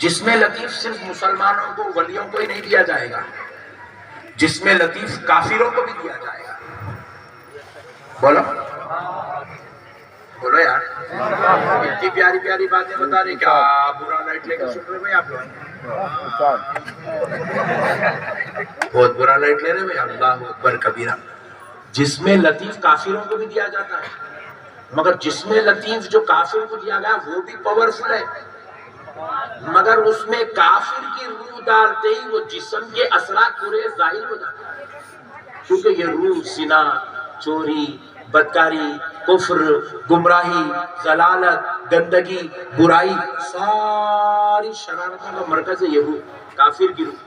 جسم لطیف صرف مسلمانوں کو ولیوں کو ہی نہیں دیا جائے گا، جسم لطیف کافروں کو بھی دیا جائے گا. بولو بولو یار، اتنی پیاری پیاری باتیں بتا رہے، کیا برا لائٹ لے کے سن رہے بھائی آپ لوگ؟ بہت برا لائٹ لے رہے بھائی. اللہ اکبر کبیرہ. جسم لطیف کافروں کو بھی دیا جاتا ہے، مگر جسم لطیف جو کافر کو دیا گیا وہ بھی پاورفل ہے، مگر اس میں کافر کی روح ڈالتے ہی وہ جسم کے اثرات پورے ظاہر ہو جاتے ہیں، کیونکہ یہ روح زنا، چوری، بدکاری، کفر، گمراہی، ضلالت، گندگی، برائی، ساری شرارتوں کا مرکز ہے یہ روح، کافر کی روح.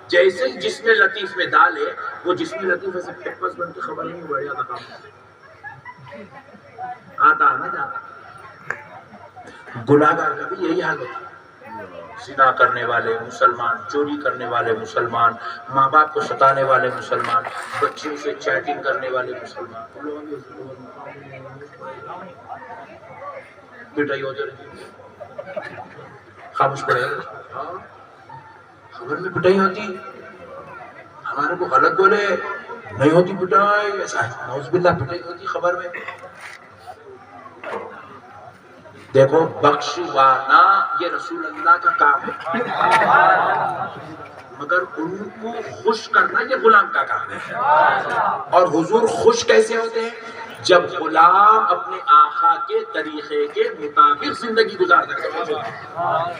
جیسے ہی جسم لطیف میں ڈالے، وہ جسم لطیف ایسے پیپرز بن کے خبر نہیں بڑھ جاتا کام آتا ہے نا جاتا. گناہگار کا بھی یہی حال ہوتا ہے. زنا کرنے والے مسلمان، چوری کرنے والے مسلمان، ماں باپ کو ستانے والے مسلمان، بچیوں سے چیٹنگ کرنے والے مسلمان، پٹائی ہوتے رہتی، خاموش پڑے گا. خبر میں پٹائی ہوتی، ہمارے کو غلط بولے نہیں ہوتی پٹائی، ایسا نعوذ باللہ پٹائی ہوتی خبر میں. دیکھو بخشوانا یہ رسول اللہ کا کام ہے، مگر ان کو خوش کرنا یہ غلام کا کام ہے. اور حضور خوش کیسے ہوتے ہیں؟ جب غلام اپنے آقا کے طریقے کے مطابق زندگی گزارتا ہے.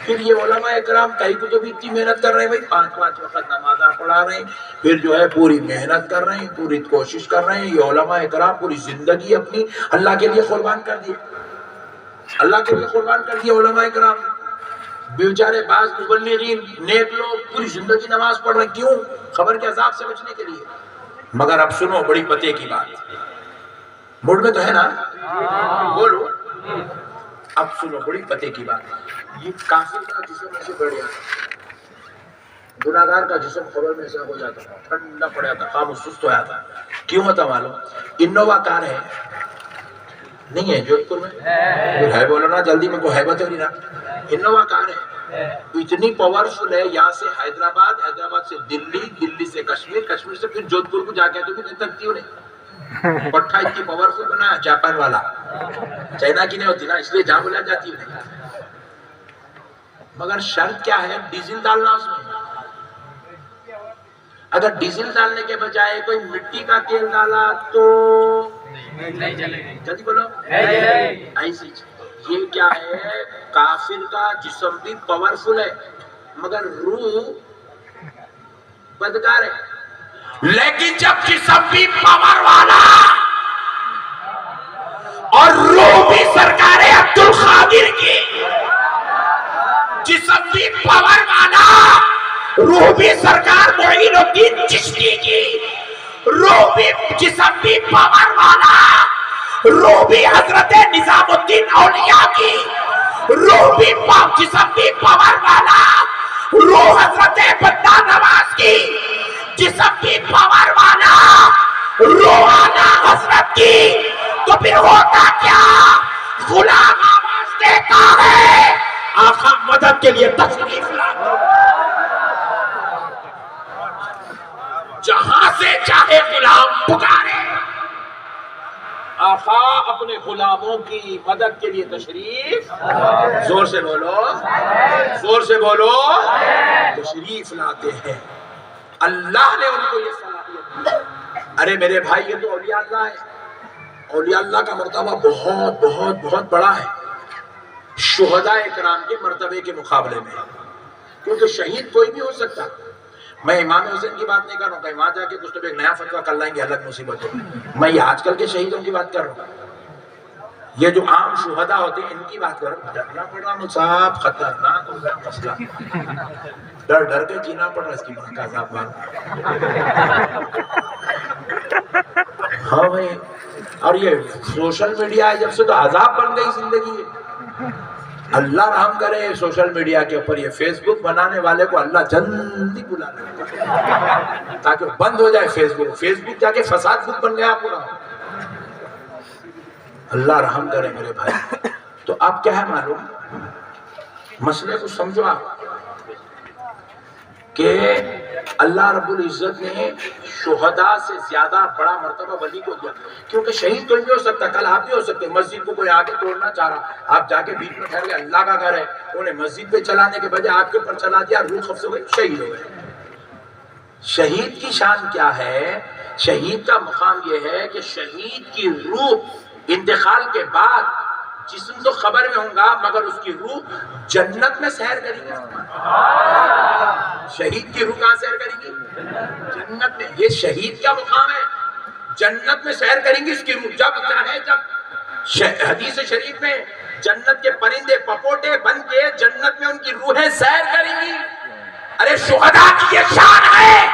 پھر یہ علماء اکرام کئی کو تو بھی اتنی محنت کر رہے ہیں بھائی، 5 وقت نمازاں پڑھا رہے ہیں، پھر جو ہے پوری محنت کر رہے ہیں، پوری کوشش کر رہے ہیں. یہ علماء اکرام پوری زندگی اپنی اللہ کے لیے قربان کر دی، اللہ کے لیے قربان کر دیا. علماء کرام بیچارے بعض مبلغین نیک لوگ پوری زندگی نماز پڑھ رہے، کیوں؟ خبر کے عذاب سے بچنے کے لیے. مگر اب سنو بڑی پتے کی بات، موڈ میں تو ہے نا، بولو. اب سنو بڑی پتے کی بات. یہ کافر کا جسم ایسے بڑھ جاتا، گناہگار کا جسم خبر میں ایسا ہو جاتا، ٹھنڈا پڑ جاتا، خاموش سست ہو جاتا. کیوں ہوتا معلوم؟ انووا کار ہے نہیں ہے جودھ پور میں، ہے بولو نا جلدی، میں کو ہیبت ہو رہی نا. انووا کار ہے، اتنی پاورفل ہے، یہاں سے حیدرآباد، حیدرآباد سے دلی، دلی سے کشمیر، کشمیر سے پھر جودھ پور کو جا کے تو بھی نہیں تکتی ہو نہیں. پٹھا اتنی پاورفل بنا ہے، جاپان والا، چائنا کی نہیں ہوتی نا، اس لیے جہاں بولا جاتی ہے نہیں. مگر شرط کیا ہے؟ ڈیزل ڈالنا اس میں. اگر ڈیزل ڈالنے کے بجائے کوئی مٹی کا تیل ڈالا تو نہیں چلے گا. جلدی بولو. ایسی یہ کیا ہے؟ کافر کا جسم بھی پاورفل ہے، مگر روح بدکار ہے. لیکن جب جسم بھی پاور والا اور روح بھی سرکار عبد القادر کی، جسم بھی پاور والا، روح بھی سرکار معین الدین چشتی کی، روح بھی جسم بھی پاور والا، روح بھی حضرت نظام الدین اولیاء کی، روح بھی جسم بھی پاور والا، روح حضرت بندہ نواز کی، جسم بھی پاور والا، روح اعلیٰ حضرت کی. تو پھر ہوتا کیا؟ غلام آواز دیتا ہے، آقا مدد کے لیے تشریف لاؤ. جہاں سے چاہے غلام پکارے، آقا اپنے غلاموں کی مدد کے لیے تشریف، زور سے بولو، زور سے بولو، تشریف لاتے ہیں. اللہ نے ان کو یہ صلاحیت دی. ارے میرے بھائی، یہ تو اولیاء اللہ ہے. اولیاء اللہ کا مرتبہ بہت بہت بہت بڑا ہے شہداء اکرام کے مرتبے کے مقابلے میں، کیونکہ شہید کوئی بھی ہو سکتا. میں امام حسین کی بات نہیں کر رہا ہوں کہ وہاں جا کے کچھ تو ایک نیا فتویٰ کر لائیں گے، الگ مصیبت ہوگی. میں یہ آج کل کے شہیدوں کی بات کر رہا ہوں، یہ جو عام شہداء ہوتے ہیں ان کی بات کر رہا ہوں. ڈرنا پڑ رہا مصعب، خطرناک ہو گیا مسئلہ، ڈر ڈر کے جینا پڑ رہا، اس کی ماں کا عذاب مار. ہاں بھائی، اور یہ سوشل میڈیا ہے جب سے تو عذاب بن گئی زندگی. اللہ رحم کرے سوشل میڈیا کے اوپر یہ فیس بک بنانے والے کو اللہ جلدی بلا لے تاکہ بند ہو جائے فیس بک. فیس بک جا کے فساد بک بن گیا پورا. اللہ رحم کرے میرے بھائی. تو آپ کیا ہے معلوم، مسئلے کو سمجھو. آپ کہ اللہ رب العزت نے شہداء سے زیادہ بڑا مرتبہ ولی کو دیا، کیونکہ شہید کوئی بھی ہو سکتا، کل آپ بھی ہو سکتے۔ مسجد کو کوئی آگے توڑنا چاہ رہا، آپ جا کے بیچ میں ٹھہر گئے، اللہ کا گھر ہے، انہیں مسجد پہ چلانے کے بجائے آپ کے اوپر چلا دیا، روح قبض ہو گئی، شہید ہو گئے۔ شہید کی شان کیا ہے؟ شہید کا مقام یہ ہے کہ شہید کی روح انتقال کے بعد جسم تو خبر میں ہوں گا مگر اس کی روح جنت میں سیر کریں گی۔ شہید کی روح کہاں سیر کریں گی؟ جنت میں۔ یہ شہید کا مقام ہے، جنت میں سیر کریں گی اس کی روح، جب چاہے جب۔ حدیث شریف میں جنت کے پرندے پپوٹے بن کے جنت میں ان کی روحیں سیر کریں گی۔ ارے شہداء کی یہ شان ہے،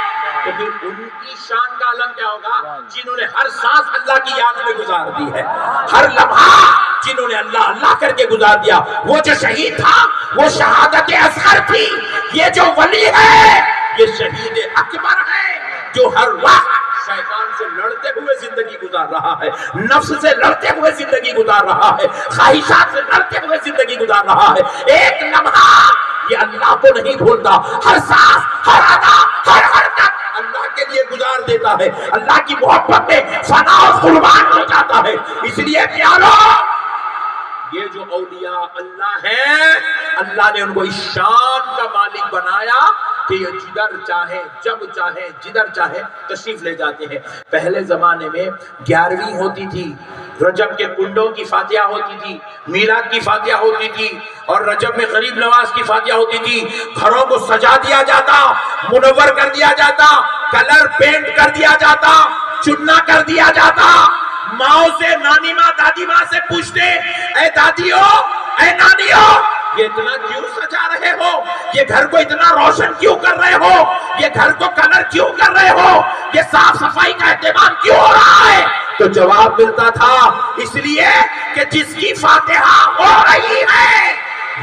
تو پھر ان کی شان کا عالم کیا ہوگا؟ جنہوں نے ہر سانس اللہ کی یاد میں گزار دی ہے، ہر لمحہ جنہوں نے اللہ اللہ کر کے گزار دیا۔ وہ جو شہید تھا وہ شہادت اصغر تھی، یہ جو ولی ہے یہ شہید اکبر ہے، جو ہر وقت شیطان سے لڑتے ہوئے زندگی گزار رہا ہے، نفس سے لڑتے ہوئے زندگی گزار رہا ہے، خواہشات سے لڑتے ہوئے زندگی گزار رہا ہے۔ ایک لمحہ یہ اللہ کو نہیں بھولتا، ہر سانس، ہر ادا، ہر حرکت اللہ کے لیے گزار دیتا ہے، اللہ کی محبت میں فنا و قربان ہو جاتا ہے۔ اس لیے پیارو، یہ جو اولیاء اللہ ہیں، اللہ نے ان کو اس شان کا مالک بنایا کہ یہ جدھر چاہے، جب چاہے، جدھر چاہے تشریف لے جاتے ہیں۔ پہلے زمانے میں 11ویں ہوتی تھی، رجب کے کنڈوں کی فاتحہ ہوتی تھی، میلاد کی فاتحہ ہوتی تھی، اور رجب میں غریب نواز کی فاتحہ ہوتی تھی۔ گھروں کو سجا دیا جاتا، منور کر دیا جاتا، کلر پینٹ کر دیا جاتا، چننا کر دیا جاتا۔ ماں سے، نانی ماں، دادی ماں سے پوچھتے، اے دادیو، اے نانیو، یہ اتنا کیوں سجا رہے ہو؟ یہ گھر کو اتنا روشن کیوں کر رہے ہو؟ یہ گھر کو کلر کیوں کر رہے ہو؟ یہ صاف صفائی کا اہتمام کیوں ہو رہا ہے؟ تو جواب ملتا تھا، اس لیے کہ جس کی فاتحہ ہو رہی ہے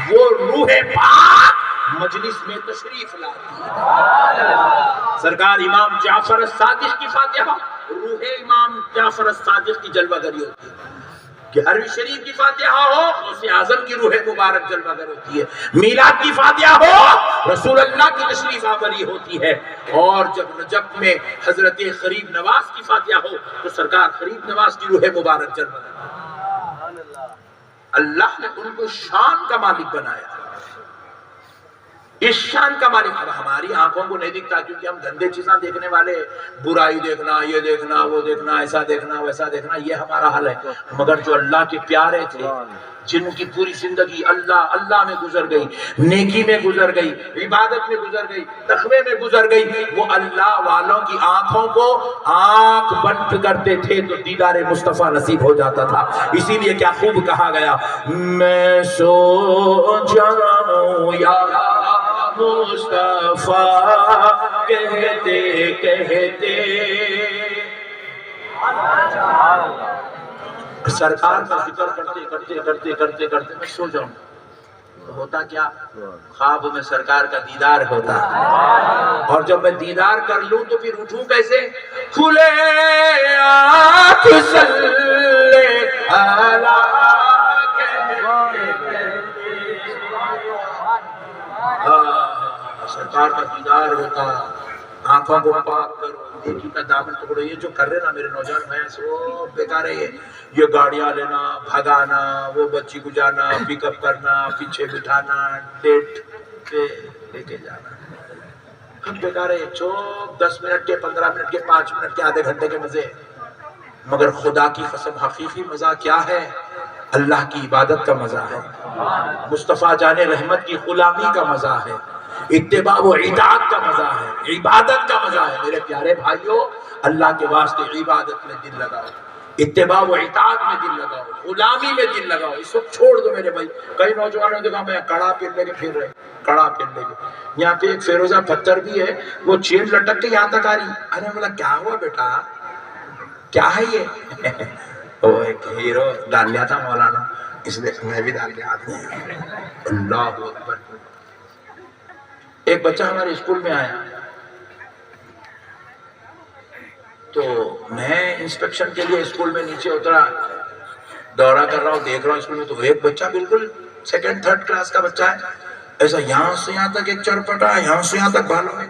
وہ روح پاک مجلس میں تشریف لاتی ہے۔ سرکار امام جعفر الصادق کی فاتحہ روح امام جعفر الصادق کی جلوہ گری ہوتی ہے، کہ حرم شریف کی فاتحہ ہو غوث اعظم کی روح مبارک جلوہ گر ہوتی ہے، میلاد کی فاتحہ ہو رسول اللہ کی تشریف آوری ہوتی ہے، اور جب رجب میں حضرت غریب نواز کی فاتحہ ہو تو سرکار غریب نواز کی روح مبارک جلوہ گر۔ اللہ نے ان کو شان کا مالک بنایا، اس شان کا مالک۔ اب ہماری آنکھوں کو نہیں دکھتا کیونکہ ہم گندے چیزاں دیکھنے والے، برائی دیکھنا، یہ دیکھنا، وہ دیکھنا، ایسا دیکھنا، ویسا دیکھنا، یہ ہمارا حل ہے۔ مگر جو اللہ کے پیارے تھے، جن کی پوری زندگی اللہ اللہ میں گزر گئی، نیکی میں گزر گئی، عبادت میں گزر گئی، تقوی میں گزر گئی، وہ اللہ والوں کی آنکھوں کو آنکھ بند کرتے تھے تو دیدار مصطفیٰ نصیب ہو جاتا تھا۔ اسی لیے کیا خوب کہا گیا، میں سو جاؤں یا مصطفیٰ کہتے کہتے، سرکار کا ذکر کرتے کرتے کرتے کرتے کرتے میں سو جاؤں، ہوتا کیا؟ خواب میں سرکار کا دیدار ہوتا، اور جب میں دیدار کر لوں تو پھر اٹھوں کیسے؟ کھلے آنکھ صلی علی سرکار کا دیدار ہوتا، آنکھوں کو پاک کرو، نیکی کا دامن پکڑو۔ یہ جو کر رہے نا میرے نوجوان بھائی سو بیکار ہے، یہ گاڑیاں لینا، بھگانا، وہ بچی کو جانا، پک اپ کرنا، پیچھے بٹھانا، ڈیٹ پہ لے کے جانا، ہم بیکار ہے۔ 10 منٹ کے، 15 منٹ کے، 5 منٹ کے، آدھے گھنٹے کے مزے، مگر خدا کی قسم حقیقی مزہ کیا ہے؟ اللہ کی عبادت کا مزہ ہے، مصطفیٰ جان رحمت کی غلامی کا مزہ ہے، اتباع و اطاعت کا مزہ ہے، عبادت کا مزہ ہے۔ میرے پیارے بھائیوں، اللہ کے واسطے عبادت میں دل لگاؤ، اتباع و اطاعت میں دل لگاؤ، غلامی میں دل لگاؤ۔ اس وقت چھوڑ دو میرے بھائی۔ کئی نوجوانوں نے دیکھا میں کڑا پہن لے کے پھر رہے، کڑا پہن لے کے۔ یہاں پہ ایک فیروزہ پتھر بھی ہے، وہ چین لٹک کے یہاں تک آ رہی۔ ارے بولا کیا ہوا بیٹا، کیا ہے یہ؟ وہ ایک ہیرو ڈال لیا تھا مولانا، اس لیے میں بھی ڈال کے آتی ہوں۔ اللہ اکبر۔ ایک بچہ ہمارے اسکول میں آیا تو میں انسپیکشن کے لیے اسکول میں نیچے اترا، دورہ کر رہا ہوں، دیکھ رہا ہوں اسکول میں، تو ایک بچہ بالکل 2nd 3rd کلاس کا بچہ ہے، ایسا یہاں سے یہاں تک ایک چرپٹا، یہاں سے یہاں تک بالوں میں